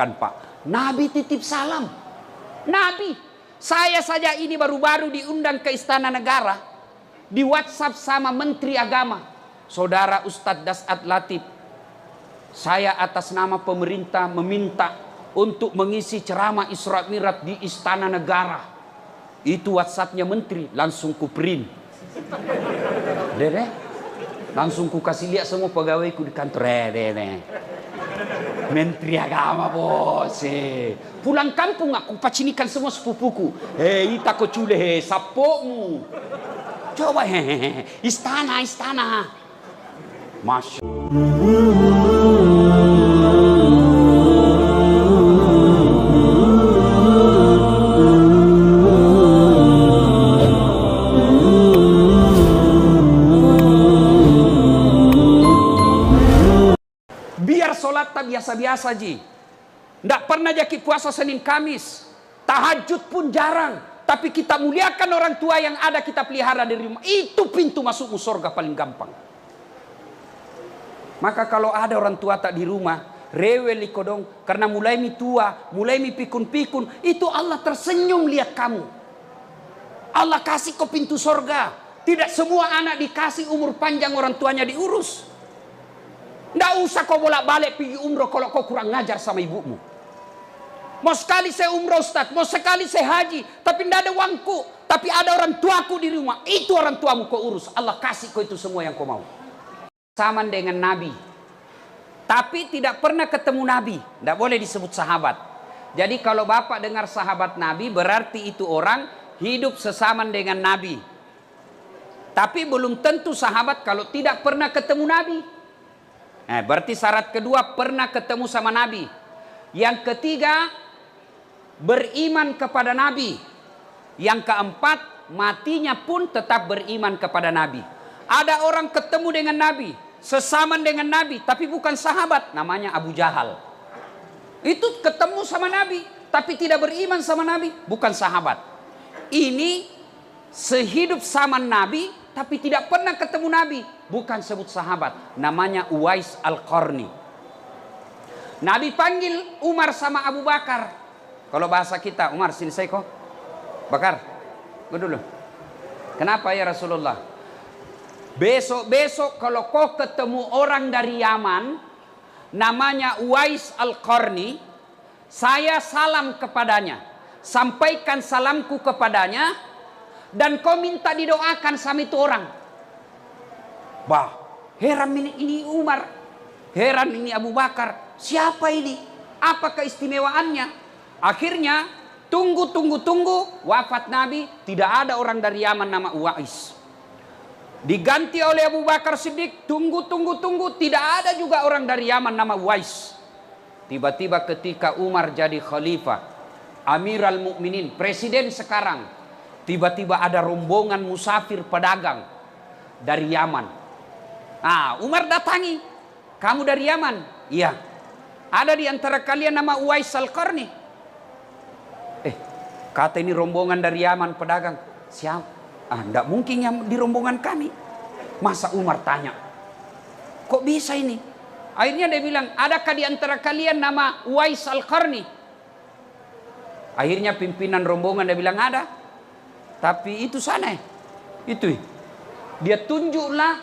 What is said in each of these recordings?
Bayangkan Pak, Nabi titip salam. Nabi, saya saja ini baru-baru diundang ke Istana Negara, di WhatsApp sama Menteri Agama, Saudara Ustadz Das'ad Latif. Saya atas nama pemerintah meminta untuk mengisi ceramah Isra Mi'raj di Istana Negara. Itu WhatsAppnya Menteri, langsung ku print. Dede, langsung ku kasih lihat semua pegawaiku di kantor. Menteri Agama bos. Pulang kampung aku pacinikan semua sepupuku. Ita ko cule sapokmu. Coba istana. Masya. Biar sholat tak biasa-biasa ji. Tidak pernah jaki puasa Senin Kamis. Tahajud pun jarang. Tapi kita muliakan orang tua yang ada kita pelihara di rumah. Itu pintu masukmu surga paling gampang. Maka kalau ada orang tua tak di rumah, rewel ikodong. Karena mulai mi tua, mulai mi pikun-pikun. Itu Allah tersenyum lihat kamu. Allah kasih kau pintu surga. Tidak semua anak dikasih umur panjang orang tuanya diurus. Nggak usah kau bolak-balik pergi umroh kalau kau kurang ngajar sama ibumu. Mau sekali saya umroh Ustaz, mau sekali saya haji, tapi nggak ada uangku. Tapi ada orang tuaku di rumah, itu orang tuamu kau urus. Allah kasih kau itu semua yang kau mau. Sama dengan Nabi. Tapi tidak pernah ketemu Nabi. Nggak boleh disebut sahabat. Jadi kalau Bapak dengar sahabat Nabi, berarti itu orang hidup sesama dengan Nabi. Tapi belum tentu sahabat kalau tidak pernah ketemu Nabi. Berarti syarat kedua pernah ketemu sama Nabi. Yang ketiga beriman kepada Nabi. Yang keempat matinya pun tetap beriman kepada Nabi. Ada orang ketemu dengan Nabi, sesama dengan Nabi, tapi bukan sahabat, namanya Abu Jahal. Itu ketemu sama Nabi, tapi tidak beriman sama Nabi, bukan sahabat. Ini sehidup sama Nabi, tapi tidak pernah ketemu Nabi, bukan sebut sahabat, namanya Uwais Al-Qarni. Nabi panggil Umar sama Abu Bakar. Kalau bahasa kita, Umar sini saya kok. Bakar, gue dulu. Kenapa ya Rasulullah? Besok kalau kau ketemu orang dari Yaman, namanya Uwais Al-Qarni, saya salam kepadanya. Sampaikan salamku kepadanya, dan kau minta didoakan sama itu orang. Bah, heran ini Umar, heran ini Abu Bakar. Siapa ini? Apa keistimewaannya? Akhirnya tunggu. Wafat Nabi, tidak ada orang dari Yaman nama Uwais. Diganti oleh Abu Bakar Siddiq. Tunggu. Tidak ada juga orang dari Yaman nama Uwais. Tiba-tiba ketika Umar jadi khalifah, Amiral Mukminin, presiden sekarang, tiba-tiba ada rombongan musafir pedagang dari Yaman. Umar datangi. Kamu dari Yaman? Iya. Ada di antara kalian nama Uwais Al-Qarni? Kata ini rombongan dari Yaman pedagang. Siapa? Tidak mungkin yang di rombongan kami. Masa Umar tanya? Kok bisa ini? Akhirnya dia bilang, adakah di antara kalian nama Uwais Al-Qarni? Akhirnya pimpinan rombongan dia bilang ada. Tapi itu sana. Itu. Dia tunjuklah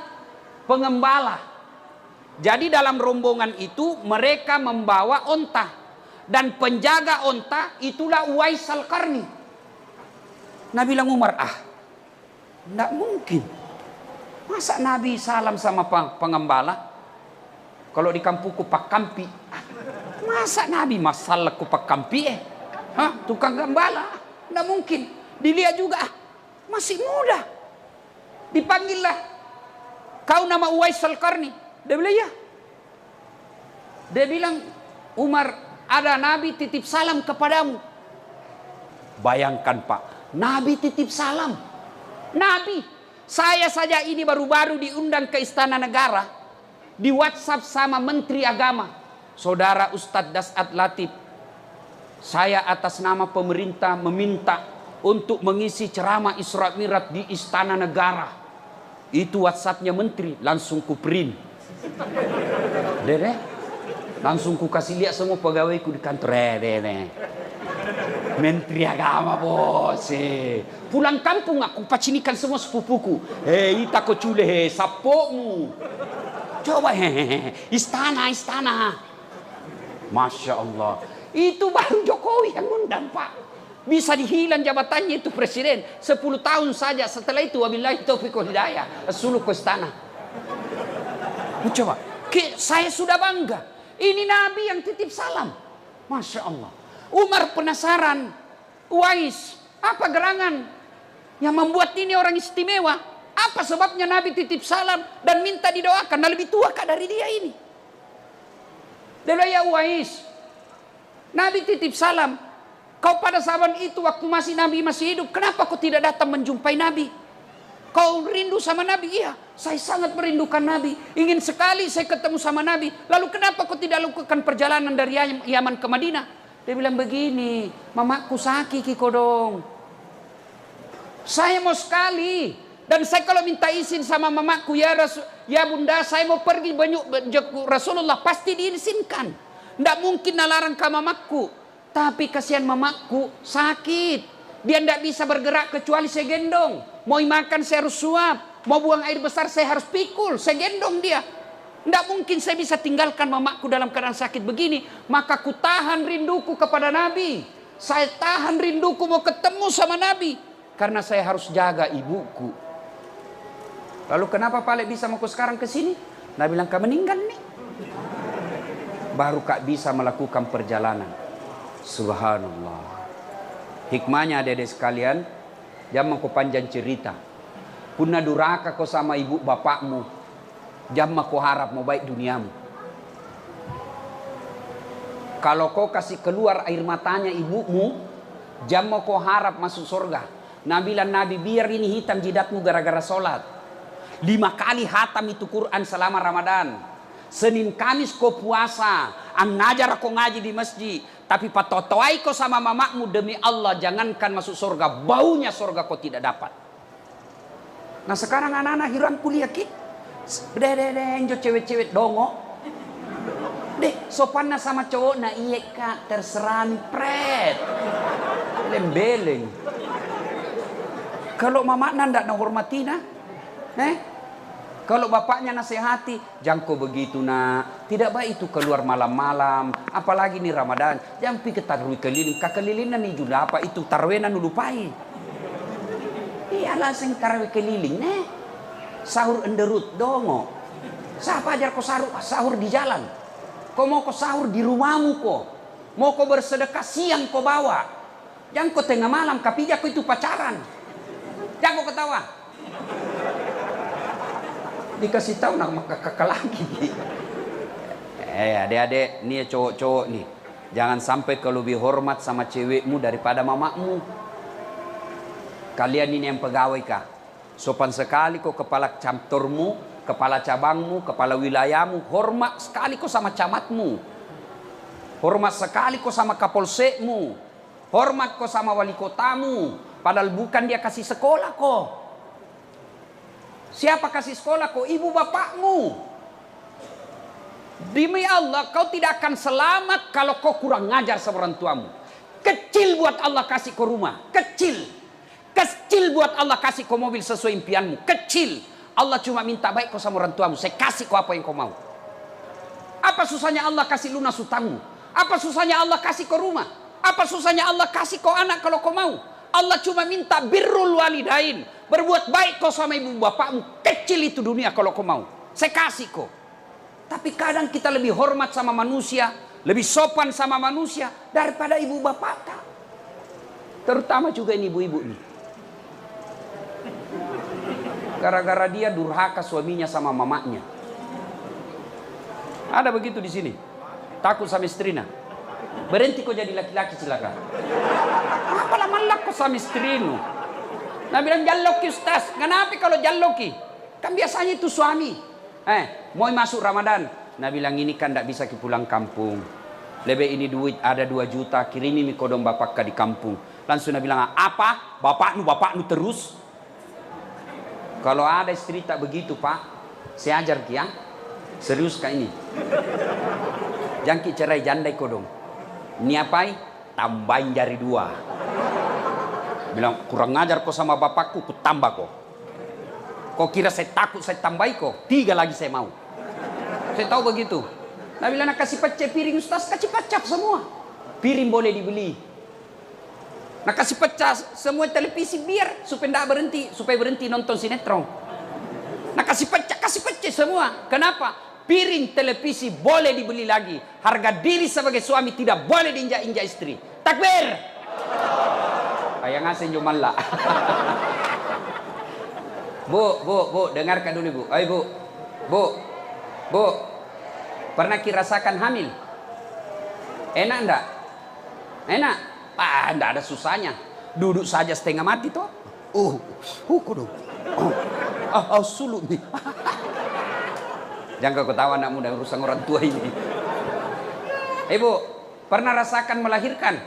pengembala. Jadi dalam rombongan itu mereka membawa onta. Dan penjaga onta itulah Uwais Al-Qarni. Nabi bilang Umar, tidak mungkin. Masa Nabi salam sama pengembala? Kalau di kampungku Pak Kampi. Masa Nabi masalahku Pak Kampi tukang gembala? Tidak mungkin. Dilihat juga, masih muda. Dipanggillah, kau nama Uwais Al-Qarni? Dia bilang ya. Dia bilang, Umar, ada Nabi titip salam kepadamu. Bayangkan Pak, Nabi titip salam. Nabi, saya saja ini baru-baru diundang ke Istana Negara, di WhatsApp sama Menteri Agama, Saudara Ustadz Das'ad Latif. Saya atas nama pemerintah meminta untuk mengisi ceramah Isra Mi'raj di Istana Negara. Itu WhatsAppnya Menteri, langsung ku print. Dede, Langsung ku kasih lihat semua pegawaiku di kantor. Menteri Agama bos. Pulang kampung aku pacinikan semua sepupuku. Ita ko cule sapomu. Coba istana. Masya Allah. Itu baru Jokowi yang undang Pak. Bisa dihilang jabatannya itu presiden 10 tahun saja. Setelah itu wabillahi taufiq wal hidayah suruh ke istana. Coba saya sudah bangga. Ini Nabi yang titip salam. Masya Allah. Umar penasaran. Uwais, apa gerangan yang membuat ini orang istimewa? Apa sebabnya Nabi titip salam dan minta didoakan? Nah, lebih tua kah dari dia ini? Dia ya Uwais, Nabi titip salam. Kau pada zaman itu waktu Nabi masih hidup, kenapa kau tidak datang menjumpai Nabi? Kau rindu sama Nabi? Iya, saya sangat merindukan Nabi. Ingin sekali saya ketemu sama Nabi. Lalu kenapa kau tidak lakukan perjalanan dari Yaman ke Madinah? Dia bilang begini, mamaku sakit Kiko dong. Saya mau sekali. Dan saya kalau minta izin sama mamaku, ya bunda saya mau pergi Rasulullah, pasti diizinkan. Tidak mungkin nalarang ke mamaku. Tapi kasihan mamaku sakit. Dia tidak bisa bergerak kecuali saya gendong. Mau makan saya harus suap. Mau buang air besar saya harus pikul. Saya gendong dia. Tidak mungkin saya bisa tinggalkan mamaku dalam keadaan sakit begini. Maka ku tahan rinduku kepada Nabi. Saya tahan rinduku mau ketemu sama Nabi. Karena saya harus jaga ibuku. Lalu kenapa Pak Lek bisa mau sekarang ke sini? Nabi bilang kau meninggal nih. Baru kak bisa melakukan perjalanan. Subhanallah. Hikmahnya adik-adik sekalian. Jangan kau panjang cerita. Punna duraka kau sama ibu bapakmu. Jamma kau harap mau baik duniamu. Kalau kau kasih keluar air matanya ibumu, jamma kau harap masuk surga. Nabi biar ini hitam jidatmu gara-gara sholat. 5 kali hatam itu Quran selama Ramadan. Senin Kamis kau puasa. Ngajar kau ngaji di masjid. Tapi patotoai kau sama mamakmu demi Allah jangankan masuk surga. Baunya surga kau tidak dapat. Nah sekarang anak-anak hiram kuliah ki. Enjo cewek-cewek dongo. Sopannya sama cowok nah iya kak terserah pret. Lembeleng. Kalau mamanya ndak menghormati nah. Kalau bapaknya nasihati, jangan kau begitu nak. Tidak baik itu keluar malam-malam. Apalagi nih Ramadan. Jangan pergi ke tarawih keliling. Kekelilinan nih juga apa itu tarwenan lupai. Iyalah sing tarawih keliling nih. Sahur enderut dongo. Siapa ajar kau sahur di jalan? Kau mau kau sahur di rumahmu kau. Mau kau bersedekah siang kau bawa. Jangan kau tengah malam kapija kau itu pacaran. Jangan kau ketawa. Dikasih tahu nak kakak lagi. Adik-adik, nih cowok-cowok nih. Jangan sampai kau lebih hormat sama cewekmu daripada mamakmu. Kalian ini yang pegawai kah? Sopan sekali kau kepala kantormu, kepala cabangmu, kepala wilayahmu. Hormat sekali kau sama camatmu. Hormat sekali kau sama kapolsekmu. Hormat kau sama wali kotamu. Padahal bukan dia kasih sekolah kau. Siapa kasih sekolah kau? Ibu bapakmu. Demi Allah kau tidak akan selamat kalau kau kurang ngajar sama orang tuamu. Kecil buat Allah kasih kau rumah. Kecil buat Allah kasih kau mobil sesuai impianmu. Kecil. Allah cuma minta baik kau sama orang tuamu. Saya kasih kau apa yang kau mau. Apa susahnya Allah kasih lunas hutangmu? Apa susahnya Allah kasih kau rumah? Apa susahnya Allah kasih kau anak kalau kau mau? Allah cuma minta birrul walidain. Berbuat baik kau sama ibu bapakmu. Kecil itu dunia kalau kau mau. Saya kasih kau. Tapi kadang kita lebih hormat sama manusia. Lebih sopan sama manusia. Daripada ibu bapak. Terutama juga ini ibu-ibu nih. Gara-gara dia durhaka suaminya sama mamanya. Ada begitu di sini. Takut sama istrinya. Berhenti kau jadi laki-laki silakan. Apa lama kau sama istrimu? Nah bilang jalloki ustaz. Kenapa kalau jalloki? Kan biasanya itu suami. Mau masuk Ramadan. Nah bilang ini kan tidak bisa pulang kampung. Lebih ini duit ada 2 juta. Kirimi mi kodong bapak di kampung. Langsung dia bilang apa? Bapaknu terus. Kalau ada istri tak begitu pak. Saya ajar ya. Serius kak ini. Jangki cerai jandai kodong. Ini apai? Tambahin jari 2. Bilang kurang ngajar kau sama bapakku, ku tambah kau. Kau kira saya takut saya tambahi kau? 3 lagi saya mau. Saya tahu begitu. Nah bilang nak kasih pecah piring Ustaz, kasih pecah semua. Piring boleh dibeli. Nak kasih pecah semua televisi biar supaya berhenti nonton sinetron. Nak kasih pecah semua. Kenapa? Piring televisi boleh dibeli lagi. Harga diri sebagai suami tidak boleh diinjak-injak istri. Takbir. Kayak ngasih jumlah. Bu, dengarkan dulu bu. Ayo bu. Pernah kirasakan hamil? Enak enggak? Enak? Enggak ada susahnya. Duduk saja setengah mati toh. Kudu. Sulut nih. Jangan kau ketawa anak muda urusan orang tua ini. Ibu, pernah rasakan melahirkan?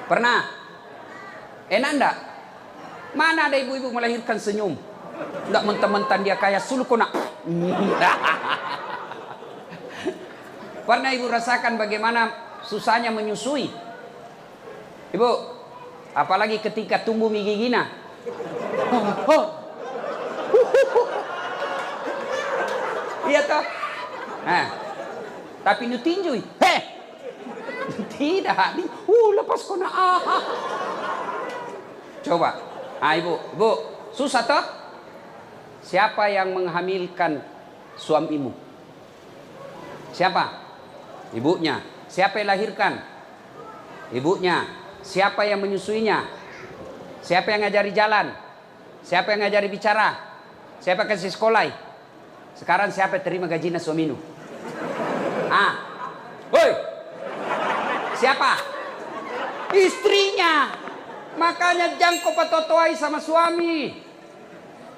Pernah? Enak enggak? Mana ada ibu-ibu melahirkan senyum? Enggak mentah-mentah dia kayak suluk nak. Pernah ibu rasakan bagaimana susahnya menyusui? Ibu, apalagi ketika tumbuh gigina. Iya toh? Nah, tapi nu tinjui. Tidak. Lepas kona. Coba. Ibu, susah toh? Siapa yang menghamilkan suamimu? Siapa? Ibunya. Siapa yang lahirkan? Ibunya. Siapa yang menyusuinya? Siapa yang ngajari jalan? Siapa yang ngajari bicara? Siapa kasih sekolah? Sekarang siapa terima gajinya suamimu? Woi, siapa? Istrinya. Makanya jangan kau patotoai sama suami.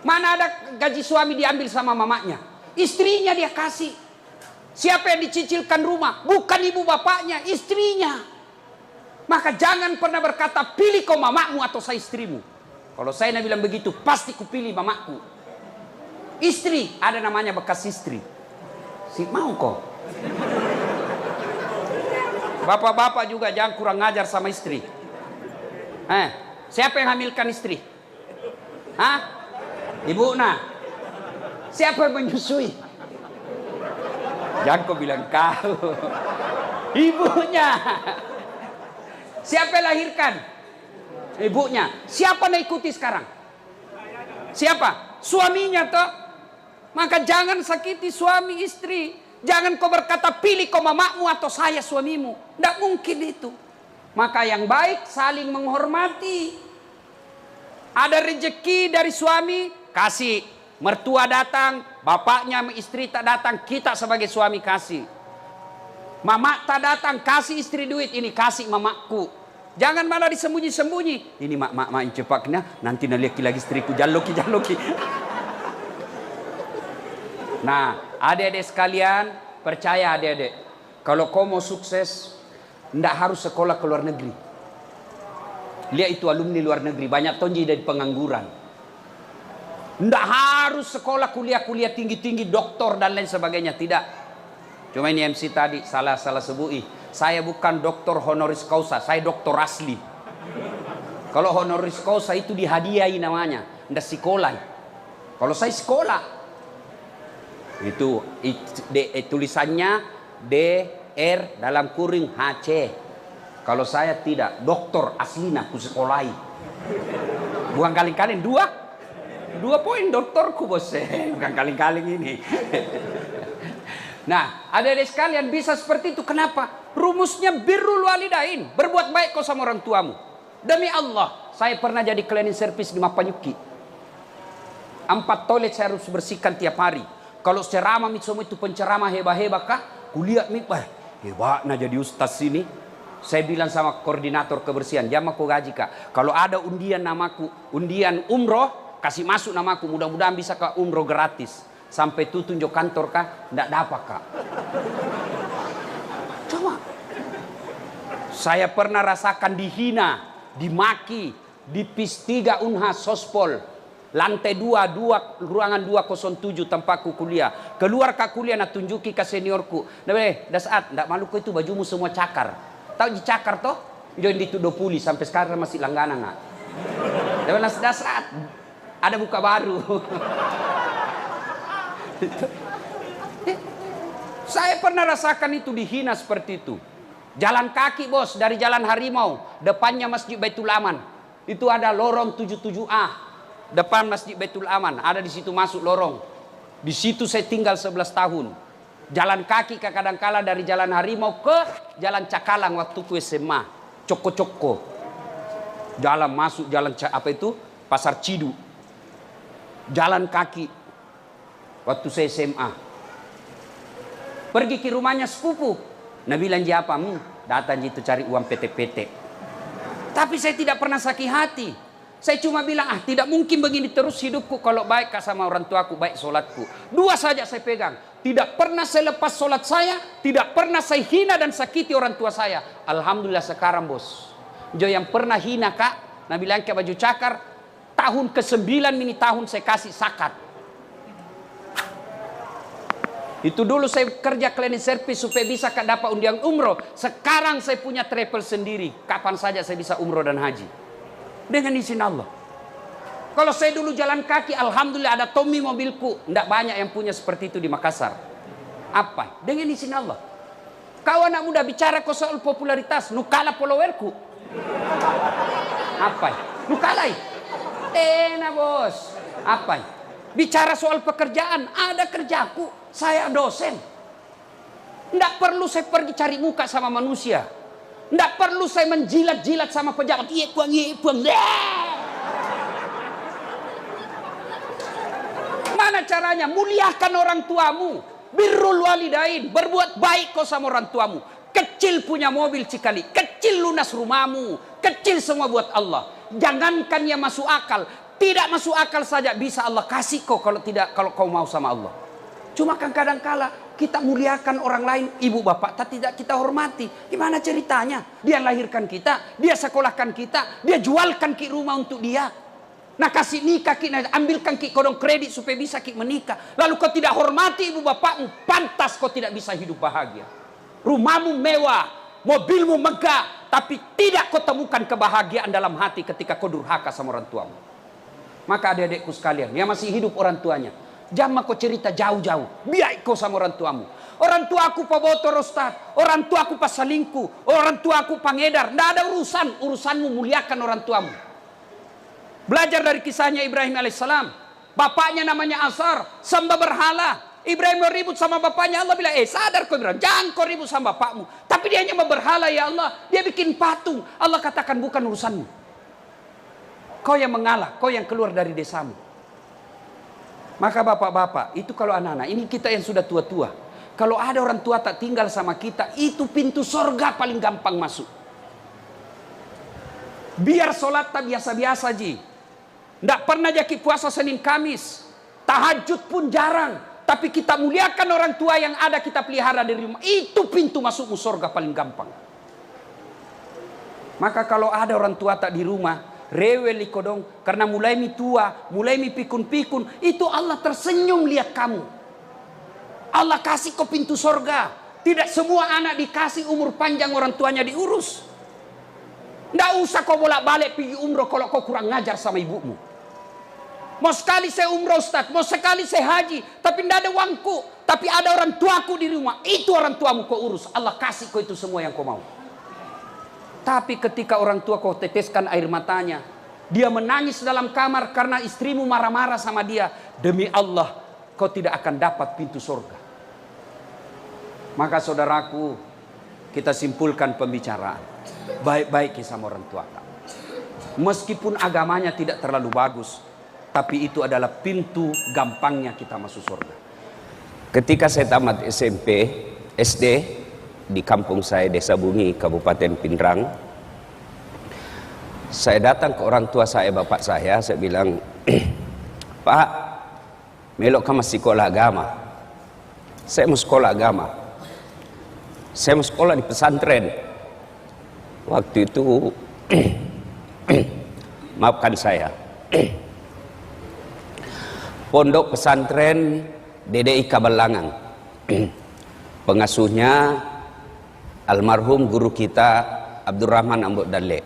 Mana ada gaji suami diambil sama mamanya? Istrinya dia kasih. Siapa yang dicicilkan rumah? Bukan ibu bapaknya, istrinya. Maka jangan pernah berkata pilih kau mamamu atau saya istrimu. Kalau saya bilang begitu pasti kupilih mamaku. Istri, ada namanya bekas istri. Si mau kok. Bapak-bapak juga jangan kurang ngajar sama istri. Siapa yang hamilkan istri? Ibu nah. Siapa yang menyusui? Jangan kau bilang kau. Ibunya. Siapa yang lahirkan? Ibunya. Siapa yang ikuti sekarang? Siapa? Suaminya toh. Maka jangan sakiti suami istri. Jangan kau berkata pilih kau mamamu atau saya suamimu. Tidak mungkin itu. Maka yang baik saling menghormati. Ada rezeki dari suami, kasih. Mertua datang, bapaknya istri tak datang, kita sebagai suami kasih. Mama tak datang, kasih istri duit, ini kasih mamaku. Jangan malah disembunyi-sembunyi. Ini mak yang cepatnya, nanti naliaki lagi istriku, jaloki. Nah, adik-adik sekalian, percaya adik-adik, kalau kau mau sukses, tidak harus sekolah ke luar negeri. Lihat itu alumni luar negeri, banyak tonji dari pengangguran. Tidak harus sekolah kuliah tinggi-tinggi, doktor dan lain sebagainya, tidak. Cuma ini MC tadi salah sebui. Saya bukan doktor honoris causa, saya doktor asli. Kalau honoris causa itu dihadiahi namanya, tidak sekolah. Kalau saya sekolah. Itu tulisannya DR dalam kurung HC. Kalau saya tidak, doktor aslinya ku sekolahi. Bukan kaleng-kaleng 2 poin doktorku bos. Bukan kaleng-kaleng ini. Nah, adik-adik sekalian bisa seperti itu. Kenapa? Rumusnya birrul walidain, berbuat baik kau sama orang tuamu. Demi Allah, saya pernah jadi cleaning service di Mapanyuki. 4 toilet saya harus bersihkan tiap hari. Kalau ceramah semua itu penceramah hebat-hebat kah? Kulihat hebatnya jadi ustaz sini. Saya bilang sama koordinator kebersihan, jam aku gaji kak. Kalau ada undian namaku, undian umroh, kasih masuk namaku. Mudah-mudahan bisa ke umroh gratis. Sampai itu tunjuk kantor kak, tidak dapat kak. Coba. Saya pernah rasakan dihina, dimaki, di PIS 3 Unhas Sospol. lantai 2, ruangan 207 tempatku kuliah. Keluar ke kuliah nak tunjuki ke seniorku. Dasat, ndak malu kau itu bajumu semua cakar. Tahu dicakar toh? Join di 20 sampai sekarang masih langganan nggak? Dasat, ada buka baru. Saya pernah rasakan itu, dihina seperti itu. Jalan kaki bos, dari Jalan Harimau, depannya Masjid Baitul Aman. Itu ada lorong 77A, depan Masjid Baitul Aman. Ada di situ masuk lorong. Di situ saya tinggal 11 tahun. Jalan kaki kadang-kala dari Jalan Harimau ke Jalan Cakalang waktu ku SMA. Coko-coko. Jalan masuk, jalan apa itu? Pasar Cidu. Jalan kaki. Waktu saya SMA. Pergi ke rumahnya sepupu. Nah bilang dia apa? Datang itu cari uang PT-PT. Tapi saya tidak pernah sakit hati. Saya cuma bilang, tidak mungkin begini terus hidupku kalau baik sama orang tuaku, baik solatku. 2 saja saya pegang. Tidak pernah saya lepas solat saya, tidak pernah saya hina dan sakiti orang tua saya. Alhamdulillah sekarang bos. Jo yang pernah hina kak, nah bilang ke baju cakar, tahun ke-9 ini tahun saya kasih sakat. Itu dulu saya kerja cleaning service supaya bisa dapat undian umroh. Sekarang saya punya travel sendiri. Kapan saja saya bisa umroh dan haji. Dengan izin Allah. Kalau saya dulu jalan kaki, alhamdulillah ada Tommy mobilku. Tidak banyak yang punya seperti itu di Makassar. Apa? Dengan izin Allah. Kau anak muda bicara kau soal popularitas. Nukala followerku. Apa? Nukalai. Enak bos. Apa? Bicara soal pekerjaan. Ada kerjaku. Saya dosen. Tidak perlu saya pergi cari muka sama manusia. Tidak perlu saya menjilat-jilat sama pejabat. Iya puang. Mana caranya? Muliakan orang tuamu. Birrul walidain. Berbuat baik kau sama orang tuamu. Kecil punya mobil sekali. Kecil lunas rumahmu. Kecil semua buat Allah. Jangankan yang masuk akal. Tidak masuk akal saja bisa Allah kasih kau kalau kau mau sama Allah. Cuma kan kadang-kala kita muliakan orang lain, ibu bapak, tapi tidak kita hormati. Gimana ceritanya? Dia lahirkan kita, dia sekolahkan kita, dia jualkan ki rumah untuk dia. Nah kasih nikah ki, ambilkan ki kodong kredit supaya bisa ki menikah. Lalu kau tidak hormati ibu bapakmu, pantas kau tidak bisa hidup bahagia. Rumahmu mewah, mobilmu megah, tapi tidak kau temukan kebahagiaan dalam hati ketika kau durhaka sama orang tuamu. Maka adik-adikku sekalian, yang masih hidup orang tuanya, jangan kau cerita jauh-jauh. Biar kau sama orang tuamu. Orang tua aku pebotor Ustaz. Orang tua aku pasalingku. Orang tua aku pangedar. Tidak ada urusan. Urusanmu muliakan orang tuamu. Belajar dari kisahnya Ibrahim alaihissalam. Bapaknya namanya Azar. Sembah berhala. Ibrahim mau ribut sama bapaknya. Allah bilang, sadar kau Ibrahim. Jangan kau ribut sama bapakmu. Tapi dia hanya berhala ya Allah. Dia bikin patung. Allah katakan bukan urusanmu. Kau yang mengalah. Kau yang keluar dari desamu. Maka bapak-bapak, itu kalau anak-anak, ini kita yang sudah tua-tua. Kalau ada orang tua tak tinggal sama kita, itu pintu sorga paling gampang masuk. Biar sholat tak biasa-biasa ji. Tidak pernah jadi puasa Senin Kamis. Tahajud pun jarang. Tapi kita muliakan orang tua yang ada kita pelihara di rumah. Itu pintu masukmu sorga paling gampang. Maka kalau ada orang tua tak di rumah, rewel ikodong karena mulai mi tua, mulai mi pikun-pikun, itu Allah tersenyum lihat kamu. Allah kasih kau pintu sorga. Tidak semua anak dikasih umur panjang orang tuanya diurus. Tidak usah kau bolak-balik pergi umroh kalau kau kurang ngajar sama ibumu. Mau sekali saya umroh Ustaz, mau sekali saya haji, tapi tidak ada uangku, tapi ada orang tuaku di rumah. Itu orang tuamu kau urus. Allah kasih kau itu semua yang kau mau. Tapi ketika orang tua kau teteskan air matanya, dia menangis dalam kamar karena istrimu marah-marah sama dia, demi Allah kau tidak akan dapat pintu surga. Maka saudaraku, kita simpulkan pembicaraan. Baik-baik sama orang tua kamu. Meskipun agamanya tidak terlalu bagus, tapi itu adalah pintu gampangnya kita masuk surga. Ketika saya tamat SMP, SD, di kampung saya, Desa Bungi, Kabupaten Pindrang. Saya datang ke orang tua saya, bapak saya bilang, Pak, melok kamu sekolah agama. Saya mau sekolah agama. Saya mau sekolah di pesantren. Waktu itu, maafkan saya. Pondok Pesantren DDI Kabalangang. Pengasuhnya almarhum guru kita Abdurrahman Ambok Dalle.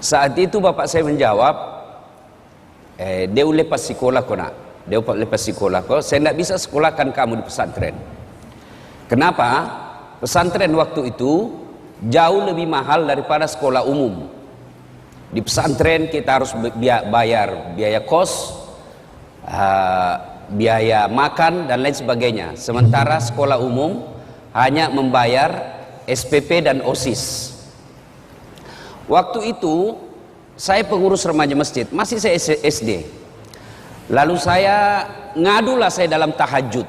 Saat itu bapak saya menjawab, dia lepas sekolah ko nak. Dia lepas sekolah ko, saya tidak bisa sekolahkan kamu di pesantren. Kenapa? Pesantren waktu itu jauh lebih mahal daripada sekolah umum. Di pesantren kita harus bayar biaya kos, biaya makan dan lain sebagainya. Sementara sekolah umum hanya membayar SPP dan OSIS. Waktu itu saya pengurus remaja masjid, masih saya SD. Lalu saya ngadulah saya dalam tahajud.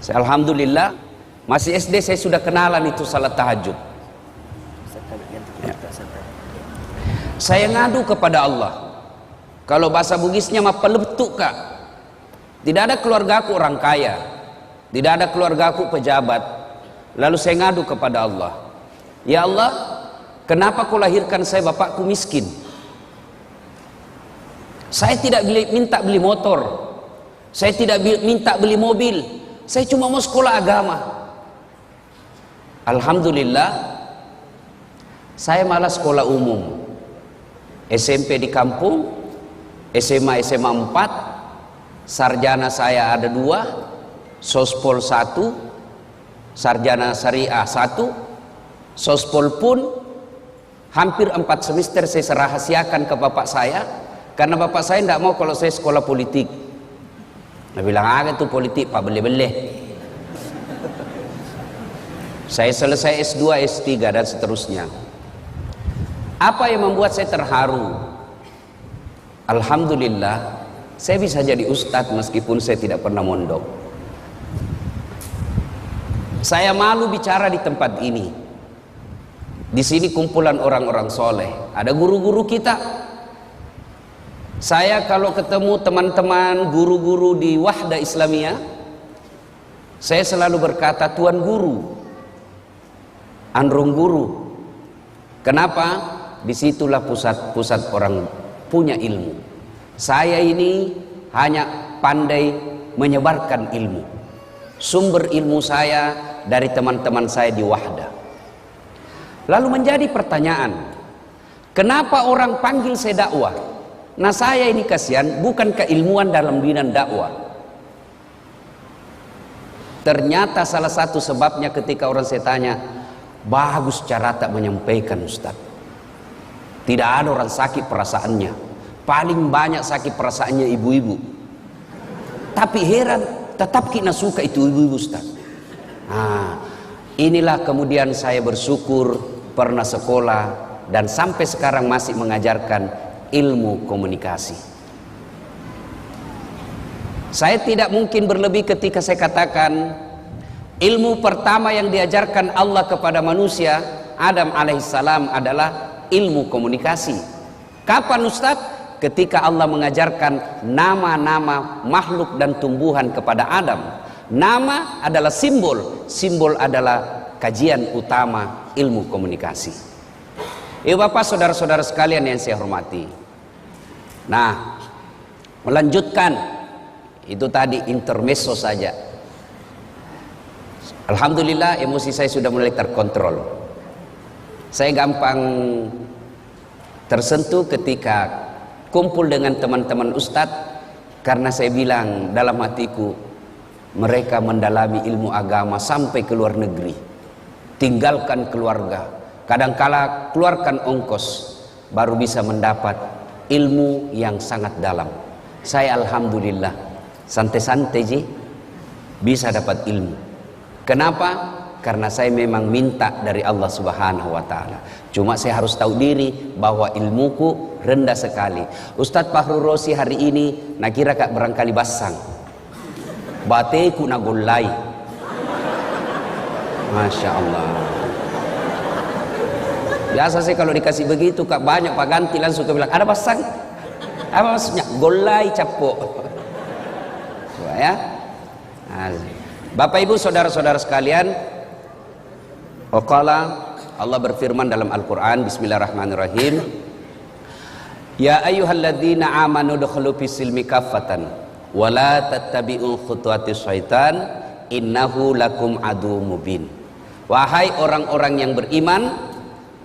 Saya alhamdulillah masih SD saya sudah kenalan itu salat tahajud. Ya. Saya ngadu kepada Allah. Kalau bahasa Bugisnya mah peletuk kak. Tidak ada keluargaku orang kaya, tidak ada keluargaku pejabat. Lalu saya ngadu kepada Allah. Ya Allah, kenapa kau lahirkan saya bapakku miskin? Saya tidak minta beli motor, saya tidak minta beli mobil, saya cuma mau sekolah agama. Alhamdulillah, saya malah sekolah umum, SMP di kampung, SMA 4, sarjana saya ada 2, sospol 1, sarjana syariah 1, sospol pun hampir 4 semester saya rahasiakan ke bapak saya, karena bapak saya tidak mau kalau saya sekolah politik. Dia bilang, itu politik pak beleh-beleh. Saya selesai S2, S3 dan seterusnya. Apa yang membuat saya terharu? Alhamdulillah, saya bisa jadi ustadz meskipun saya tidak pernah mondok. Saya malu bicara di tempat ini. Di sini kumpulan orang-orang soleh, ada guru-guru kita. Saya kalau ketemu teman-teman guru-guru di Wahda Islamiyah, saya selalu berkata Tuan Guru, Andrung Guru. Kenapa? Disitulah pusat orang punya ilmu. Saya ini hanya pandai menyebarkan ilmu. Sumber ilmu saya dari teman-teman saya di Wahda. Lalu menjadi pertanyaan, kenapa orang panggil saya dakwah? Nah saya ini kasihan, bukan keilmuan dalam bidang dakwah. Ternyata salah satu sebabnya ketika orang saya tanya, bagus cara tak menyampaikan Ustaz. Tidak ada orang sakit perasaannya. Paling banyak sakit perasaannya ibu-ibu. Tapi heran, tetap kita suka itu ibu-ibu Ustaz. Nah, inilah kemudian saya bersyukur pernah sekolah dan sampai sekarang masih mengajarkan ilmu komunikasi. Saya tidak mungkin berlebih ketika saya katakan ilmu pertama yang diajarkan Allah kepada manusia Adam alaihissalam adalah ilmu komunikasi. Kapan Ustadz? Ketika Allah mengajarkan nama-nama makhluk dan tumbuhan kepada Adam. Nama adalah simbol, simbol adalah kajian utama ilmu komunikasi. Ibu bapak saudara-saudara sekalian yang saya hormati. Nah, melanjutkan itu tadi intermezzo saja. Alhamdulillah emosi saya sudah mulai terkontrol. Saya gampang tersentuh ketika kumpul dengan teman-teman ustadz, karena saya bilang dalam hatiku mereka mendalami ilmu agama sampai ke luar negeri, tinggalkan keluarga, kadangkala keluarkan ongkos baru bisa mendapat ilmu yang sangat dalam. Saya alhamdulillah santai-santai ji bisa dapat ilmu. Kenapa? Karena saya memang minta dari Allah Subhanahu wa taala. Cuma saya harus tahu diri bahwa ilmuku rendah sekali. Ustadz Fahrul Rosi hari ini nak kira kak barangkali basang. Bateku nak golai. Masya Allah. Biasa saya kalau dikasih begitu kak banyak pak ganti langsung ke bilang ada basang. Apa maksudnya? Golai capok. Ya. Nah, Bapak Ibu saudara-saudara sekalian, Allah berfirman dalam Al-Quran, Bismillahirrahmanirrahim, Ya ayyuhalladzina amanu dukhulu fis-silmi kaffatan wa la tattabi'u khutuwatis syaitan innahu lakum adu mubin. Wahai orang-orang yang beriman,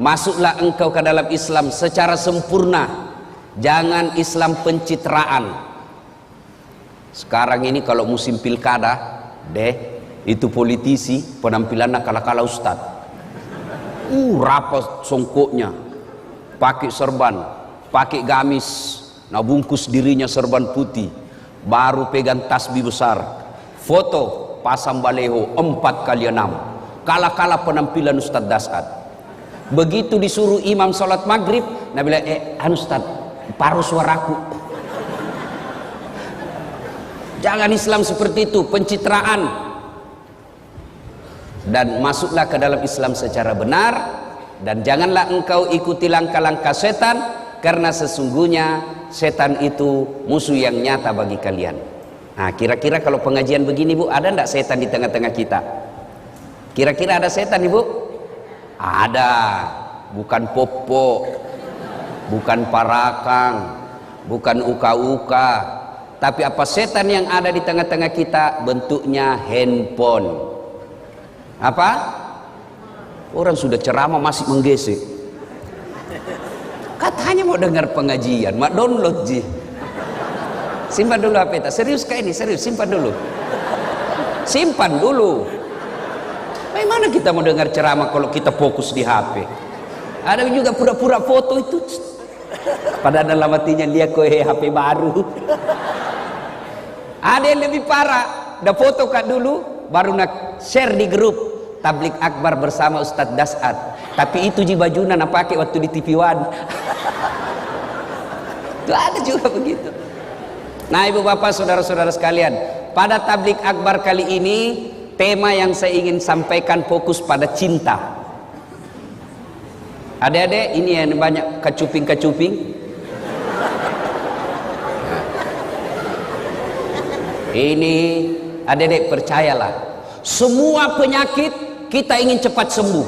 masuklah engkau ke dalam Islam secara sempurna. Jangan Islam pencitraan. Sekarang ini kalau musim pilkada, itu politisi penampilannya kala-kala ustad. Rapat songkoknya, pakai serban, pakai gamis, nah bungkus dirinya serban putih, baru pegang tasbih besar, foto pasang baleho 4x6, kala-kala penampilan Ustadz Dasad. Begitu disuruh imam sholat maghrib, nah bilang, Ustadz, paruh suaraku. Jangan Islam seperti itu, pencitraan. Dan masuklah ke dalam Islam secara benar, dan janganlah engkau ikuti langkah-langkah setan, karena sesungguhnya setan itu musuh yang nyata bagi kalian. Nah, kira-kira kalau pengajian begini, Bu, ada enggak setan di tengah-tengah kita? Kira-kira ada setan, Ibu? Ada. Bukan popo, bukan parakang, bukan uka-uka, tapi apa setan yang ada di tengah-tengah kita? Bentuknya handphone. Apa? Orang sudah ceramah masih menggesek. Katanya mau dengar pengajian, mak download ji. Simpan dulu HP tak? Serius kayak ini, serius, simpan dulu. Simpan dulu. Bagaimana kita mau dengar ceramah kalau kita fokus di HP? Ada juga pura-pura foto itu. Padahal dalam hatinya dia HP baru. Ada yang lebih parah, udah foto kak dulu, baru nak share di grup Tablik Akbar bersama Ustadz Dasad. Tapi itu ji bajunya nak pakai waktu di TV One. Itu ada juga begitu. Nah, ibu bapak saudara-saudara sekalian, pada Tablik Akbar kali ini tema yang saya ingin sampaikan fokus pada cinta. Adik-adik, ini yang banyak kecuping-kecuping. Ini adik-adik percayalah, semua penyakit kita ingin cepat sembuh.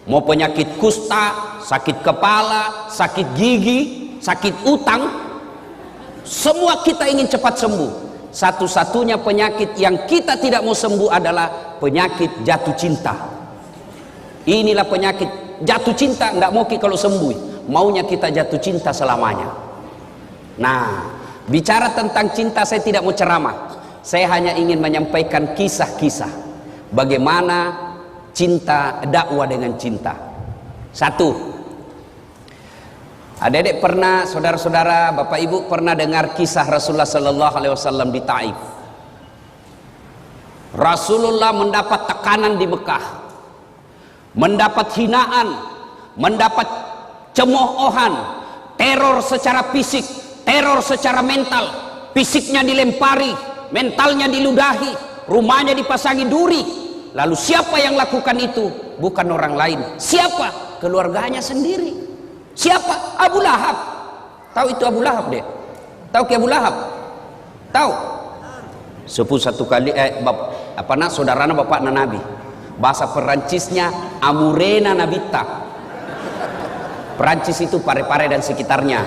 Mau penyakit kusta, sakit kepala, sakit gigi, sakit utang, semua kita ingin cepat sembuh. Satu-satunya penyakit yang kita tidak mau sembuh adalah penyakit jatuh cinta. Inilah penyakit jatuh cinta, nggak mau kalau sembuh, maunya kita jatuh cinta selamanya. Nah, bicara tentang cinta saya tidak mau ceramah, saya hanya ingin menyampaikan kisah-kisah bagaimana cinta, dakwah dengan cinta. Satu, adik-adik pernah, saudara-saudara, bapak ibu pernah dengar kisah Rasulullah Sallallahu Alaihi Wasallam di Taif. Rasulullah mendapat tekanan di Mekah, mendapat hinaan, mendapat cemoohan, teror secara fisik, teror secara mental. Fisiknya dilempari, mentalnya diludahi, rumahnya dipasangi duri. Lalu siapa yang lakukan itu? Bukan orang lain. Siapa? Keluarganya sendiri. Siapa? Abu Lahab. Tahu itu Abu Lahab deh? Tahu ke Abu Lahab? Tahu? Sepuh satu kali saudarana bapakna Nabi. Bahasa Perancisnya Amurena Nabita. Perancis itu Pare-Pare dan sekitarnya.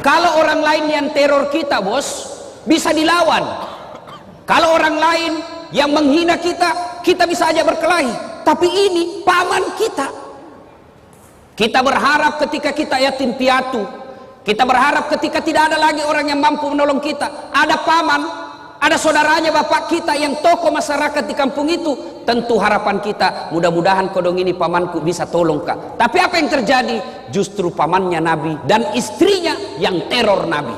Kalau orang lain yang teror kita, bos, bisa dilawan. Kalau orang lain yang menghina kita, kita bisa aja berkelahi. Tapi ini paman kita. Kita berharap ketika kita yatim piatu, kita berharap ketika tidak ada lagi orang yang mampu menolong kita, ada paman, ada saudaranya bapak kita yang tokoh masyarakat di kampung itu. Tentu harapan kita, mudah-mudahan kodong ini pamanku bisa tolong kak. Tapi apa yang terjadi? Justru pamannya Nabi dan istrinya yang teror Nabi.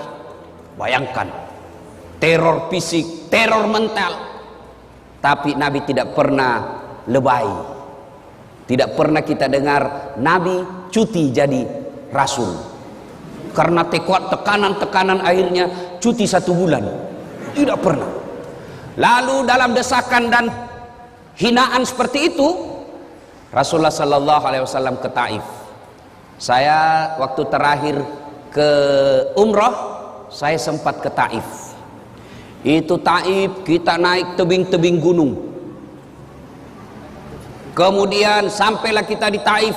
Bayangkan, teror fisik, teror mental. Tapi Nabi tidak pernah lebay. Tidak pernah kita dengar Nabi cuti jadi rasul. Karena tekanan-tekanan akhirnya cuti 1 bulan. Tidak pernah. Lalu dalam desakan dan hinaan seperti itu, Rasulullah Sallallahu Alaihi Wasallam ke Taif. Saya waktu terakhir ke umrah, saya sempat ke Taif. Itu Taif, kita naik tebing-tebing gunung. Kemudian sampailah kita di Taif.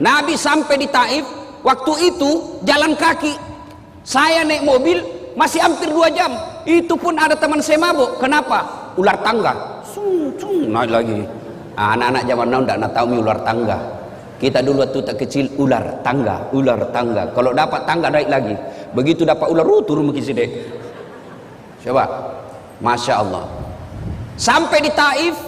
Nabi sampai di Taif, waktu itu jalan kaki. Saya naik mobil masih hampir 2 jam. Itu pun ada teman saya mabuk. Kenapa? Ular tangga. Naik lagi. Anak-anak zaman now tidak tahu ular tangga. Kita dulu waktu tak kecil ular tangga, ular tangga. Kalau dapat tangga naik lagi. Begitu dapat ular, turun mungkin sini. Coba, masya Allah. Sampai di Taif,